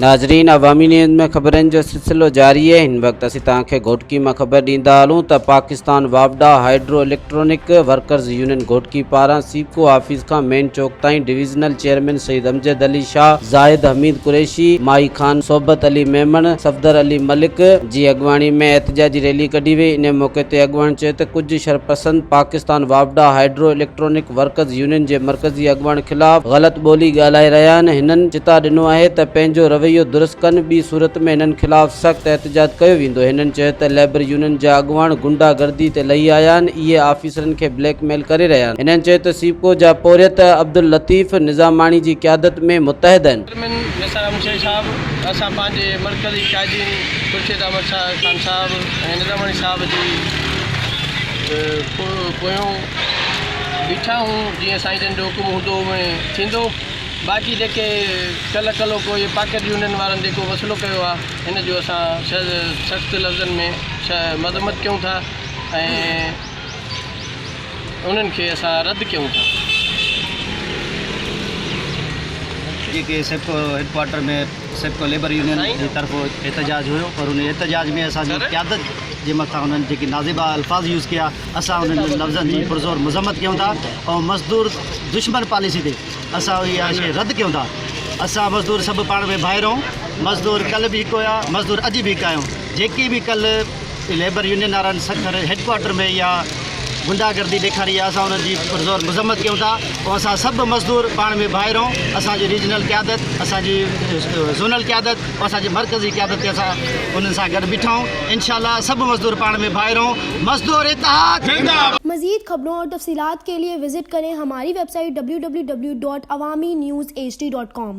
नाज़रीन, अवामी न्यूज़ में ख़बरनि जो सिलसिलो जारी है। हिन वक्त असीं तव्हांखे घोटकी में ख़बर ॾींदा हलूं त पाकिस्तान वापडा hydro electronic workers union Ghotki पारां सीपको ऑफिस खां मेन चौक ताईं डिविजनल चेयरमैन सईद अमजद अली शाह, ज़ाहिद हमीद कुरैशी, माई खान, सोबत अली मेमन, सफदर अली मलिक जी अॻवानी में एहतजाजी रैली कढी वई। इन मौके ते अॻवान चयो त कुझु शरपसंद पाकिस्तान वापडा हाइड्रो इलेक्ट्रॉनिक वर्कर्स यूनियन जे मरकज़ी अॻवान ख़िलाफ़ ग़लत ॿोली ॻाल्हाए रहिया आहिनि। हिननि चिता ॾिनो आहे त पंहिंजो रवैयो दुरुस्त कनि, ॿी सूरत में हिननि ख़िलाफ़ सख़्तु एहतजाज कयो वेंदो। हिननि चयो त लेबर यूनियन जा अॻवान गुंडागर्दी ते लही आया आहिनि, इहे ऑफिसरनि खे ब्लैकमेल करे रहिया आहिनि। हिननि चयो त सीपको जा पोरियत अब्दुल लतीफ़ निज़ामाणी जी क़यादत में मुतहद आहिनि। असां पंहिंजे मरकज़ी कायदीन खुर्शीद अहमद खान साहब ऐं निज़ामाणी साहब जी पोयों बीठा हूं, जीअं साईं जन जो हुकुम हूंदो में थींदो। बाक़ी जेके कल को ये पॉकेट यूनियन वारनि जेको मसइलो कयो आहे, हिन जो असां सख़्तु लफ़्ज़नि में मज़म्मत कयूं था ऐं उन्हनि खे असां रद्द कयूं था। जेके सेप्को हेडक्वार्टर में सेप्को लेबर यूनियन की तरफ़ एहतजाज हुयो, और उन एहतजाज में असांजी क़यादत जे मथां उन्हनि जेके नाज़िबा अल्फाज़ यूज़ किया, असां उन्हनि लफ़्ज़नि जी पुरज़ोर मज़म्मत कयूं था और मज़दूर दुश्मन पॉलिसी ते असां इहा शइ रद्द कयूं था। असां मज़दूर सभु पाण में भाइर आहियूं। मज़दूर कल्ह बि हिकु हुया, मज़दूर अॼु बि हिकु आहियूं। जेकी बि कल्ह लेबर यूनियन वारनि सखर हेडक्वार्टर में या गुंडागर्दी ॾेखारी आहे, असां उन्हनि जी पुरज़ोर मज़म्मत कयूं था ऐं असां सभु मज़दूर पाण में भाइर आहियूं। असांजी रीजनल क़यादत, असांजी ज़ोनल क़यादत और असांजी मरकज़ी क़यादत ते असां उन्हनि सां गॾु बीठा आहियूं। इंशाअल्लाह सभु मज़दूर पाण में भाइर आहियूं। मज़दूर इत्तेहाद। मज़ीद खबरों और तफसीलात के लिए विजिट करें हमारी वेबसाइट www.awamiNewsHD.com।